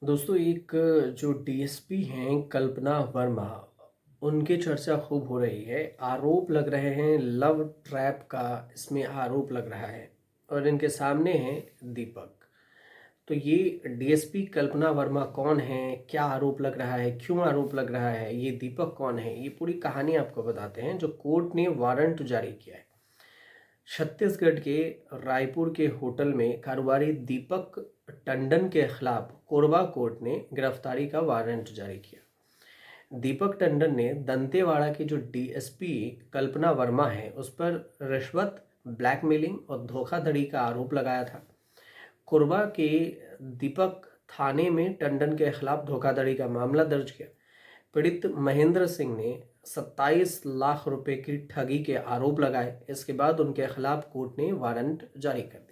दोस्तों एक जो डीएसपी हैं कल्पना वर्मा, उनकी चर्चा खूब हो रही है। आरोप लग रहे हैं, लव ट्रैप का इसमें आरोप लग रहा है और इनके सामने हैं दीपक। तो ये डीएसपी कल्पना वर्मा कौन है, क्या आरोप लग रहा है, क्यों आरोप लग रहा है, ये दीपक कौन है, ये पूरी कहानी आपको बताते हैं। जो कोर्ट ने वारंट जारी किया है, छत्तीसगढ़ के रायपुर के होटल में कारोबारी दीपक टंडन के खिलाफ कोरबा कोर्ट ने गिरफ्तारी का वारंट जारी किया। दीपक टंडन ने दंतेवाड़ा की जो डीएसपी कल्पना वर्मा है उस पर रिश्वत, ब्लैकमेलिंग और धोखाधड़ी का आरोप लगाया था। कोरबा के दीपक थाने में टंडन के खिलाफ धोखाधड़ी का मामला दर्ज किया। पीड़ित महेंद्र सिंह ने 27 लाख रुपए की ठगी के आरोप लगाए। इसके बाद उनके खिलाफ कोर्ट ने वारंट जारी कर दिया।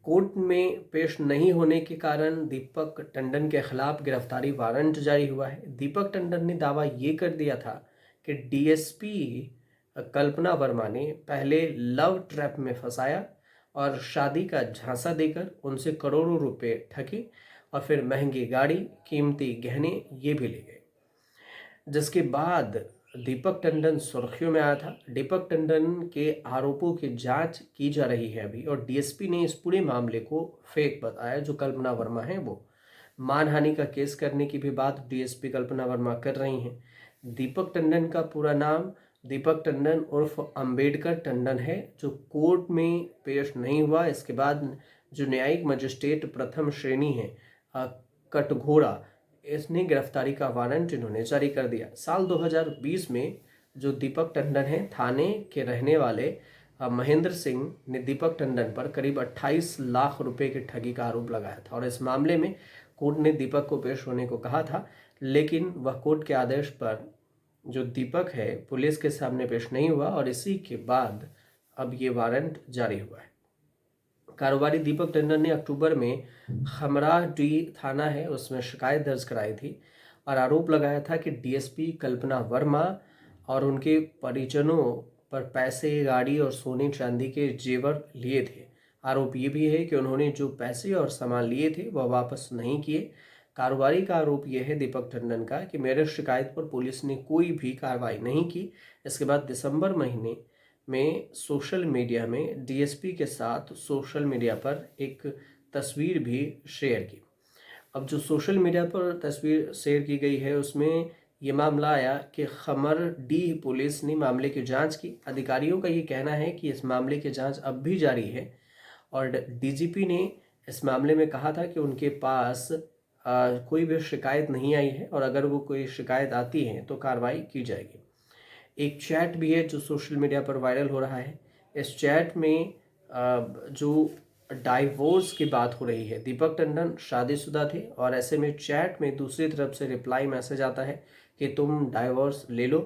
कोर्ट में पेश नहीं होने के कारण दीपक टंडन के खिलाफ गिरफ्तारी वारंट जारी हुआ है। दीपक टंडन ने दावा ये कर दिया था कि डीएसपी कल्पना वर्मा ने पहले लव ट्रैप में फंसाया और शादी का झांसा देकर उनसे करोड़ों रुपए ठगे और फिर महंगी गाड़ी, कीमती गहने ये भी ले गए। जिसके बाद दीपक टंडन सुर्खियों में आया था। दीपक टंडन के आरोपों की जांच की जा रही है अभी, और डीएसपी ने इस पूरे मामले को फेक बताया। जो कल्पना वर्मा है वो मानहानि का केस करने की भी बात डीएसपी कल्पना वर्मा कर रही हैं। दीपक टंडन का पूरा नाम दीपक टंडन उर्फ अंबेडकर टंडन है, जो कोर्ट में पेश नहीं हुआ। इसके बाद जो न्यायिक मजिस्ट्रेट प्रथम श्रेणी है कटघोरा, इसने गिरफ्तारी का वारंट इन्होंने जारी कर दिया। साल 2020 में जो दीपक टंडन है, थाने के रहने वाले महेंद्र सिंह ने दीपक टंडन पर करीब 28 लाख रुपए की ठगी का आरोप लगाया था, और इस मामले में कोर्ट ने दीपक को पेश होने को कहा था, लेकिन वह कोर्ट के आदेश पर जो दीपक है पुलिस के सामने पेश नहीं हुआ, और इसी के बाद अब ये वारंट जारी हुआ है। कारोबारी दीपक टंडन ने अक्टूबर में खमराडी थाना है उसमें शिकायत दर्ज कराई थी और आरोप लगाया था कि डीएसपी कल्पना वर्मा और उनके परिजनों पर पैसे, गाड़ी और सोने चांदी के जेवर लिए थे। आरोप ये भी है कि उन्होंने जो पैसे और सामान लिए थे वह वापस नहीं किए। कारोबारी का आरोप यह है दीपक टंडन का कि मेरे शिकायत पर पुलिस ने कोई भी कार्रवाई नहीं की। इसके बाद दिसंबर महीने में सोशल मीडिया में डीएसपी के साथ सोशल मीडिया पर एक तस्वीर भी शेयर की। अब जो सोशल मीडिया पर तस्वीर शेयर की गई है उसमें ये मामला आया कि खमरडीह पुलिस ने मामले की जांच की। अधिकारियों का ये कहना है कि इस मामले की जांच अब भी जारी है, और डीजीपी ने इस मामले में कहा था कि उनके पास कोई भी शिकायत नहीं आई है, और अगर वो कोई शिकायत आती है तो कार्रवाई की जाएगी। एक चैट भी है जो सोशल मीडिया पर वायरल हो रहा है। इस चैट में जो डाइवोर्स की बात हो रही है, दीपक टंडन शादीशुदा थे और ऐसे में चैट में दूसरी तरफ से रिप्लाई मैसेज आता है कि तुम डाइवोर्स ले लो।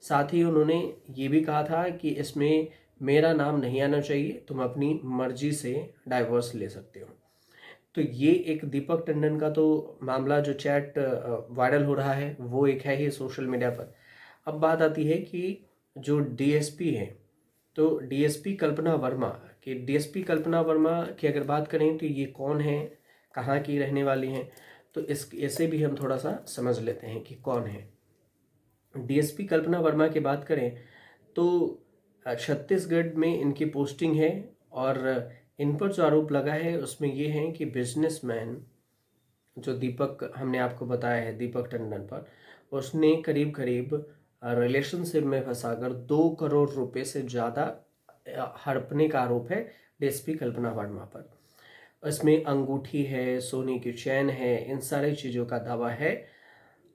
साथ ही उन्होंने ये भी कहा था कि इसमें मेरा नाम नहीं आना चाहिए, तुम अपनी मर्जी से डाइवोर्स ले सकते हो। तो ये एक दीपक टंडन का तो मामला जो चैट वायरल हो रहा है वो एक है ही सोशल मीडिया पर। अब बात आती है कि जो डीएसपी है, तो डीएसपी कल्पना वर्मा डीएसपी कल्पना वर्मा की अगर बात करें तो ये कौन है, कहाँ की रहने वाली हैं, तो इसे भी हम थोड़ा सा समझ लेते हैं कि कौन है। डीएसपी कल्पना वर्मा की बात करें तो छत्तीसगढ़ में इनकी पोस्टिंग है, और इन पर जो आरोप लगा है उसमें ये है कि बिजनेसमैन जो दीपक हमने आपको बताया है दीपक टंडन पर, उसने करीब करीब रिलेशनशिप में फंसाकर 2 करोड़ रुपए से ज़्यादा हड़पने का आरोप है डीएसपी कल्पना वर्मा पर। इसमें अंगूठी है, सोने की चैन है, इन सारी चीज़ों का दावा है,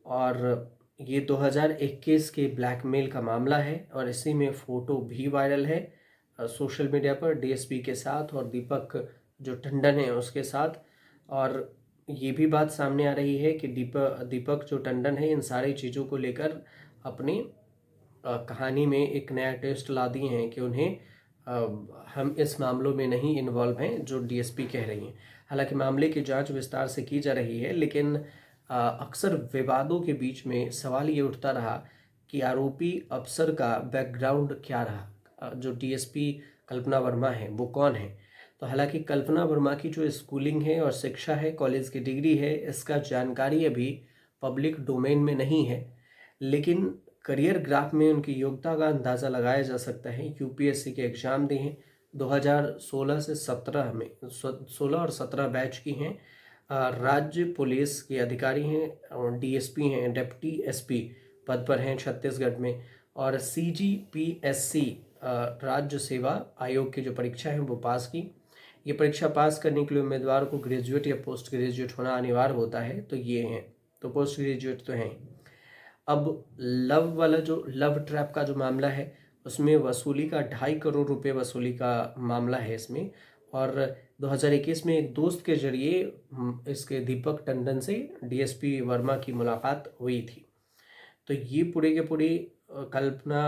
और ये 2021 के ब्लैकमेल का मामला है, और इसी में फ़ोटो भी वायरल है सोशल मीडिया पर डीएसपी के साथ और दीपक जो टंडन है उसके साथ। और ये भी बात सामने आ रही है कि दीपक जो टंडन है इन सारी चीज़ों को लेकर अपनी कहानी में एक नया ट्विस्ट ला दिए हैं कि उन्हें हम इस मामलों में नहीं इन्वॉल्व हैं जो डीएसपी कह रही हैं। हालांकि मामले की जांच विस्तार से की जा रही है, लेकिन अक्सर विवादों के बीच में सवाल ये उठता रहा कि आरोपी अफसर का बैकग्राउंड क्या रहा, जो डीएसपी कल्पना वर्मा है वो कौन है। तो हालांकि कल्पना वर्मा की जो स्कूलिंग है और शिक्षा है, कॉलेज की डिग्री है, इसका जानकारी अभी पब्लिक डोमेन में नहीं है, लेकिन करियर ग्राफ में उनकी योग्यता का अंदाज़ा लगाया जा सकता है। यूपीएससी के एग्ज़ाम दिए हैं 2016 से 17 में, 16 और 17 बैच की हैं। राज्य पुलिस के अधिकारी हैं और डीएसपी हैं, डिप्टी एसपी पद पर हैं छत्तीसगढ़ में। और सीजीपीएससी राज्य सेवा आयोग की जो परीक्षा है वो पास की। ये परीक्षा पास करने के लिए उम्मीदवार को ग्रेजुएट या पोस्ट ग्रेजुएट होना अनिवार्य होता है, तो ये हैं, तो पोस्ट ग्रेजुएट तो हैं। अब लव ट्रैप का जो मामला है उसमें वसूली का 2.5 करोड़ रुपए वसूली का मामला है इसमें। और 2021 में एक दोस्त के जरिए इसके दीपक टंडन से डीएसपी वर्मा की मुलाकात हुई थी। तो ये पूरे के पूरे कल्पना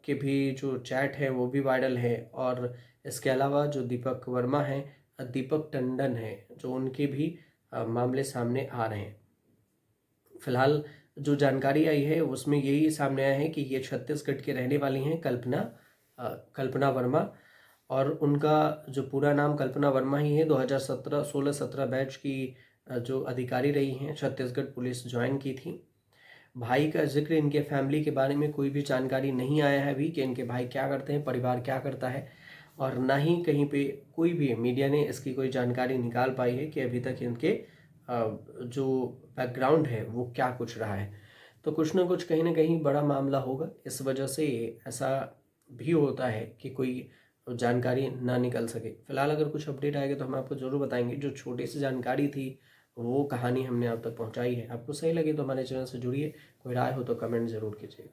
के भी जो चैट है वो भी वायरल है। और इसके अलावा जो दीपक वर्मा हैं, दीपक टंडन है, जो उनके भी मामले सामने आ रहे हैं। फिलहाल जो जानकारी आई है उसमें यही सामने आया है कि ये छत्तीसगढ़ के रहने वाली हैं, कल्पना वर्मा। और उनका जो पूरा नाम कल्पना वर्मा ही है। 2017 16-17 बैच की जो अधिकारी रही हैं, छत्तीसगढ़ पुलिस ज्वाइन की थी। भाई का जिक्र इनके फैमिली के बारे में कोई भी जानकारी नहीं आया है अभी कि इनके भाई क्या करते हैं, परिवार क्या करता है। और ना ही कहीं पे कोई भी मीडिया ने इसकी कोई जानकारी निकाल पाई है कि अभी तक इनके जो बैकग्राउंड है वो क्या कुछ रहा है। तो कुछ ना कुछ कहीं ना कहीं बड़ा मामला होगा। इस वजह से ऐसा भी होता है कि कोई जानकारी ना निकल सके। फिलहाल अगर कुछ अपडेट आएगा तो हम आपको ज़रूर बताएंगे। जो छोटी सी जानकारी थी वो कहानी हमने आप तक पहुंचाई है। आपको सही लगे तो हमारे चैनल से जुड़िए। कोई राय हो तो कमेंट ज़रूर कीजिए।